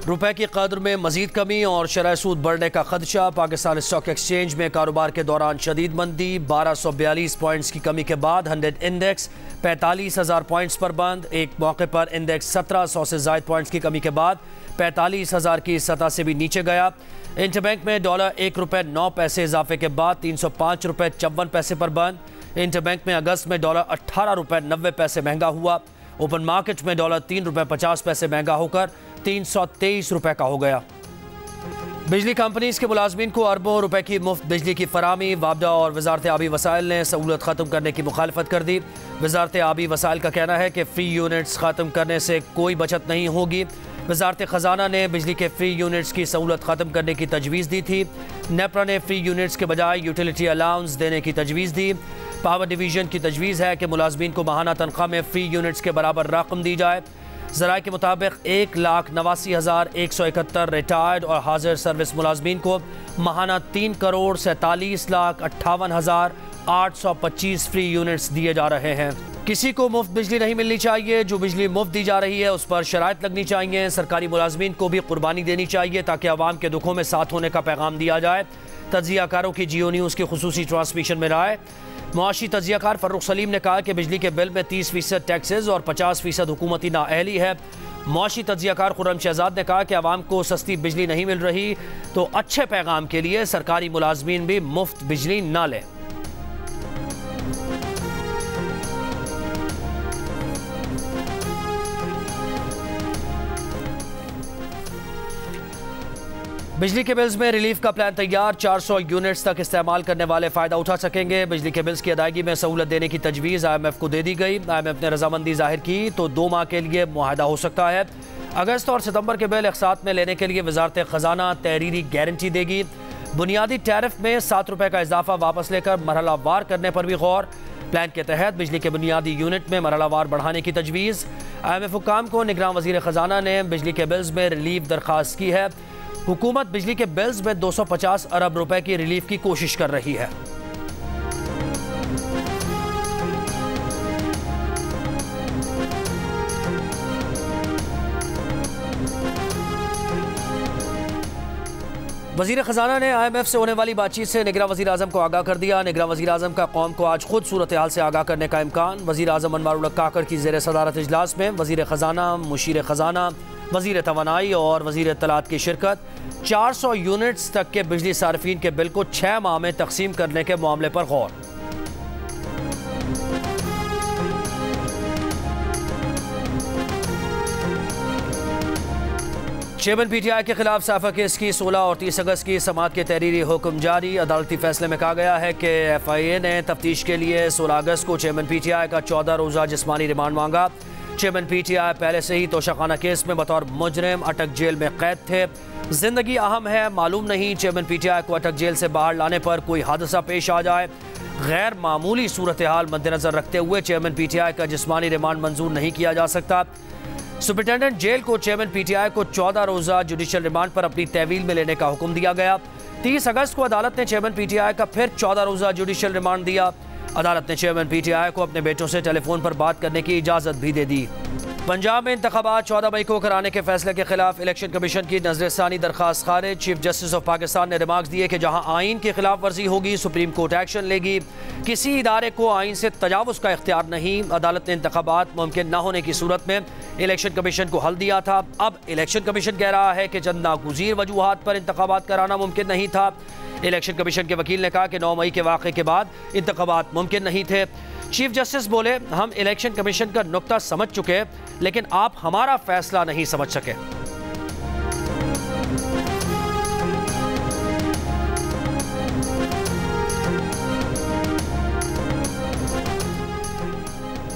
रुपए की कदर में मजीद कमी और शरह सूद बढ़ने का खदशा। पाकिस्तान स्टॉक एक्सचेंज में कारोबार के दौरान शदीद मंदी। 1242 पॉइंट्स की कमी के बाद 100 इंडेक्स 45,000 पॉइंट्स पर बंद। एक मौके पर इंडेक्स 1700 से ज़ायद पॉइंट्स की कमी के बाद 45,000 की सतह से भी नीचे गया। इंटरबैंक में डॉलर ₹1.09 इजाफे के बाद ₹305.54 पर बंद। इंटरबैंक में अगस्त में डॉलर ₹18.90 महंगा हुआ। ओपन मार्केट में डॉलर ₹3.50 महंगा होकर ₹323 का हो गया। बिजली कंपनीज के मुलाजमीन को अरबों रुपए की मुफ्त बिजली की फराहमी। वाबडा और वजारत आबी वसाइल ने सहूलत ख़त्म करने की मुखालफत कर दी। वजारत आबी वसाइल का कहना है कि फ्री यूनिट्स ख़त्म करने से कोई बचत नहीं होगी। वजारत ख़जाना ने बिजली के फ्री यूनिट्स की सहूलत ख़त्म करने की तजवीज़ दी थी। नेपरा ने फ्री यूनिट्स के बजाय यूटिलिटी अलाउंस देने की तजवीज़ दी। पावर डिवीज़न की तजवीज़ है कि मुलाजमीन को माहाना तनख्वाह में फ्री यूनिट्स के बराबर रकम दी जाए। ज़राए के मुताबिक 1,89,171 रिटायर्ड और हाजिर सर्विस मुलाजमीन को माहाना 3,47,58,825 फ्री यूनिट्स दिए जा रहे हैं। किसी को मुफ्त बिजली नहीं मिलनी चाहिए। जो बिजली मुफ्त दी जा रही है उस पर शराइत लगनी चाहिए। सरकारी मुलाजमीन को भी कुर्बानी देनी चाहिए ताकि अवाम के दुखों में साथ होने का पैगाम दिया जाए। तज्जियाकारों की जियो न्यूज़ की खुसूसी ट्रांसमिशन में राय। मुआशी तज्जियाकार फ़र्रुख सलीम ने कहा कि बिजली के बिल में 30% टैक्सेस और 50% हुकूमती नाअहली है। मुआशी तज्जियाकार खुर्रम शहजाद ने कहा कि आवाम को सस्ती बिजली नहीं मिल रही तो अच्छे पैगाम के लिए सरकारी मुलाजमीन भी मुफ्त बिजली ना लें। बिजली के बिल्स में रिलीफ का प्लान तैयार। 400 यूनिट्स तक इस्तेमाल करने वाले फ़ायदा उठा सकेंगे। बिजली के बिल्स की अदायगी में सहूलत देने की तजवीज़ IMF को दे दी गई। IMF ने रजामंदी जाहिर की तो 2 माह के लिए मुआहदा हो सकता है। अगस्त और सितंबर के बिल एकसाथ में लेने के लिए वजारत ख़जाना तहरीरी गारंटी देगी। बुनियादी टैरिफ में ₹7 का इजाफा वापस लेकर मरहलावार करने पर भी गौर। प्लान के तहत बिजली के बुनियादी यूनिट में मरहलावार बढ़ाने की तजवीज़। IMF हुकाम को निगरान वज़ीर ख़जाना ने बिजली के बिल्स में रिलीफ दरख्वास्त की है। हुकूमत बिजली के बिल्स में 250 अरब रुपए की रिलीफ की कोशिश कर रही है। वज़ीर ख़जाना ने IMF से होने वाली बातचीत से निगरान वज़ीर आज़म को आगाह कर दिया। निगरान वज़ीर आज़म का कौम को आज खुद सूरत हाल से आगाह करने का इम्कान। वज़ीर आज़म अनवारुल हक काकड़ की ज़ेर सदारत इजलास में वज़ीर ख़जाना, मुशीर ख़जाना, वज़ीर तवानाई और वज़ीर इत्तलात की शिरकत। 400 यूनिट्स तक के बिजली सार्फिन के बिल को 6 माह में तकसीम करने के मामले पर गौर। चेयरमैन PTI के खिलाफ साफा केस की 16 और 30 अगस्त की समाअत के तहरीरी हुक्म जारी। अदालती फैसले में कहा गया है कि FIA ने तफ्तीश के लिए 16 अगस्त को चेयरमैन PTI का 14 रोज़ा जिस्मानी रिमांड मांगा। चेयरमैन PTI पहले से ही तोशाखाना केस में बतौर मुजरिम अटक जेल में कैद थे। जिंदगी अहम है, मालूम नहीं चेयरमैन PTI को अटक जेल से बाहर लाने पर कोई हादसा पेश आ जाए। गैर मामूली सूरत हाल मद्देनजर रखते हुए चेयरमैन PTI का जिस्मानी रिमांड मंजूर नहीं किया जा सकता। सुपरिटेंडेंट जेल को चेयरमैन PTI को 14 रोज़ा जुडिशल रिमांड पर अपनी तहवील में लेने का हुक्म दिया गया। 30 अगस्त को अदालत ने चेयरमैन PTI का फिर 14 रोज़ा जुडिशल रिमांड दिया। अदालत ने चेयरमैन PTI को अपने बेटों से टेलीफोन पर बात करने की इजाज़त भी दे दी। पंजाब में इंतखाबात 14 मई को कराने के फैसले के खिलाफ इलेक्शन कमीशन की नजरसानी दरखास्त खारिज। चीफ जस्टिस ऑफ पाकिस्तान ने रिमार्क्स दिए कि जहां आइन की खिलाफ वर्जी होगी सुप्रीम कोर्ट एक्शन लेगी। किसी इदारे को आइन से तजावुज़ का इख्तियार नहीं। अदालत ने इंतखाबात मुमकिन न होने की सूरत में इलेक्शन कमीशन को हल दिया था। अब इलेक्शन कमीशन कह रहा है कि चंद नागुज़ीर वजूहात पर इंतखाबात कराना मुमकिन नहीं था। इलेक्शन कमीशन के वकील ने कहा कि 9 मई के वाक़े के बाद इंतखाबात मुमकिन नहीं थे। चीफ जस्टिस बोले, हम इलेक्शन कमीशन का नुक्ता समझ चुके लेकिन आप हमारा फैसला नहीं समझ सके।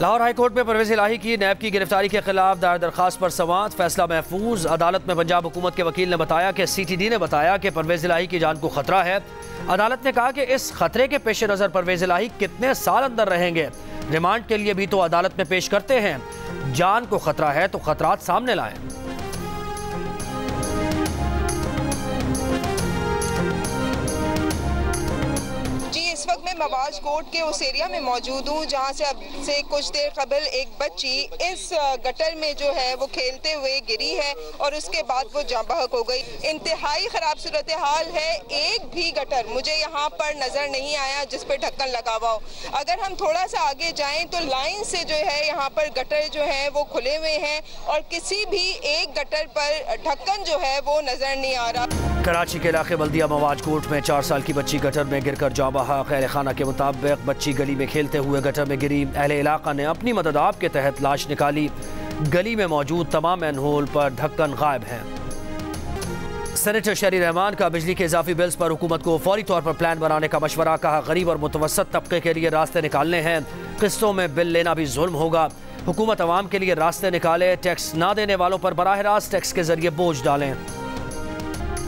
लाहौर हाई कोर्ट में परवेज इलाही की नैब की गिरफ्तारी के खिलाफ दायर दरखास्त पर समाअत। फैसला महफूज। अदालत में पंजाब हुकूमत के वकील ने बताया कि CTD ने बताया कि परवेज इलाही की जान को खतरा है। अदालत ने कहा कि इस खतरे के पेश नज़र परवेज इलाही कितने साल अंदर रहेंगे। रिमांड के लिए भी तो अदालत में पेश करते हैं। जान को खतरा है तो खतरात सामने लाएं। इस वक्त मैं मवाज कोट के उस एरिया में मौजूद हूँ जहाँ से अब से कुछ देर कबल एक बच्ची इस गटर में जो है वो खेलते हुए गिरी है और उसके बाद वो जाँ बहक हो गई। इंतहाई ख़राब सूरत हाल है। एक भी गटर मुझे यहाँ पर नज़र नहीं आया जिस पर ढक्कन लगा हुआ हो। अगर हम थोड़ा सा आगे जाएं तो लाइन से जो है यहाँ पर गटर जो है वो खुले हुए हैं और किसी भी एक गटर पर ढक्कन जो है वो नज़र नहीं आ रहा। कराची के इलाके बल्दिया मवाज कोट में 4 साल की बच्ची गटर में गिरकर जाँ बहक। अहले खाना के मुताबिक बच्ची गली में खेलते हुए गटर में गिरी। अहले इलाका ने अपनी मदद आप के तहत लाश निकाली। गली में मौजूद तमाम मैनहोल पर ढक्कन गायब हैं। सेनेटर शहरी रहमान का बिजली के इजाफी बिल्स पर हुकूमत को फौरी तौर पर प्लान बनाने का मशवरा। कहा गरीब और मुतवसत तबके के लिए रास्ते निकालने हैं। किस्तों में बिल लेना भी जुल्म होगा। हुकूमत अवाम के लिए रास्ते निकाले। टैक्स ना देने वालों पर बराह रास्त टैक्स के जरिए बोझ डालें।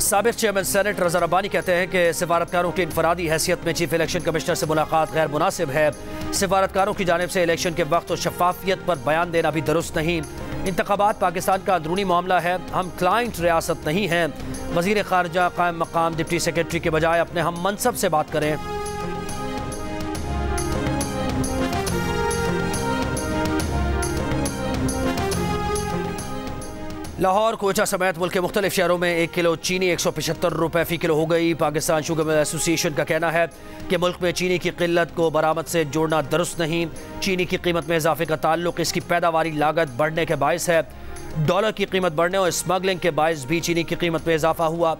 साबिक चेयरमैन सेनेट रज़ा रब्बानी कहते हैं कि सिफारतकारों की इनफरादी हैसियत में चीफ इलेक्शन कमिश्नर से मुलाकात गैर मुनासिब है। सिफारतकारों की जानिब से इलेक्शन के वक्त और शफाफियत पर बयान देना भी दुरुस्त नहीं। इंतखाबात पाकिस्तान का अंदरूनी मामला है, हम क्लाइंट रियासत नहीं हैं। वज़ीर ख़ारजा कायम मकाम डिप्टी सेक्रेटरी के बजाय अपने हम मनसब से बात करें। लाहौर कोयटा समेत मुल्क के मुख्तलिफ शहरों में 1 किलो चीनी 175 रुपये फ़ी किलो हो गई। पाकिस्तान शुगर मिल एसोसिएशन का कहना है कि मुल्क में चीनी की किल्लत को बरामद से जोड़ना दुरुस्त नहीं। चीनी की कीमत में इजाफे का ताल्लुक इसकी पैदावारी लागत बढ़ने के बायस है। डॉलर की कीमत बढ़ने और स्मगलिंग के बायस भी चीनी की कीमत में इजाफा हुआ।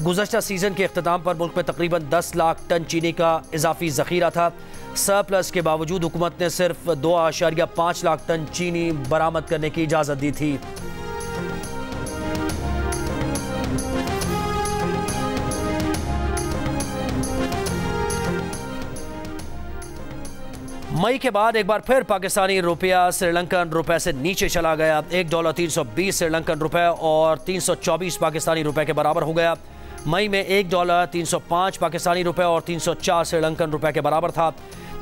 गुज़श्ता सीज़न के अख्ताम पर मुल्क में तकरीबन 10 लाख टन चीनी का इजाफी ज़ख़ीरा था। सरप्लस के बावजूद हुकूमत ने सिर्फ 2.5 लाख टन चीनी बरामद करने की इजाज़त दी थी। मई के बाद एक बार फिर पाकिस्तानी रुपया श्रीलंकन रुपए से नीचे चला गया। $1 320 श्रीलंकन रुपए और 324 पाकिस्तानी रुपए के बराबर हो गया। मई में $1 305 पाकिस्तानी रुपए और 304 श्रीलंकन रुपए के बराबर था।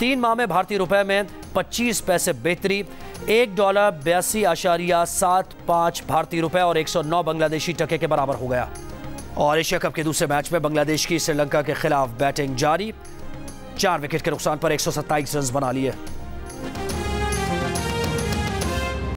3 माह में भारतीय रुपए में 25 पैसे बेहतरी। $1 82.75 भारतीय रुपए और 109 बांग्लादेशी टके के बराबर हो गया। और एशिया कप के दूसरे मैच में बांग्लादेश की श्रीलंका के खिलाफ बैटिंग जारी। 4 विकेट के नुकसान पर 127 रन बना लिए।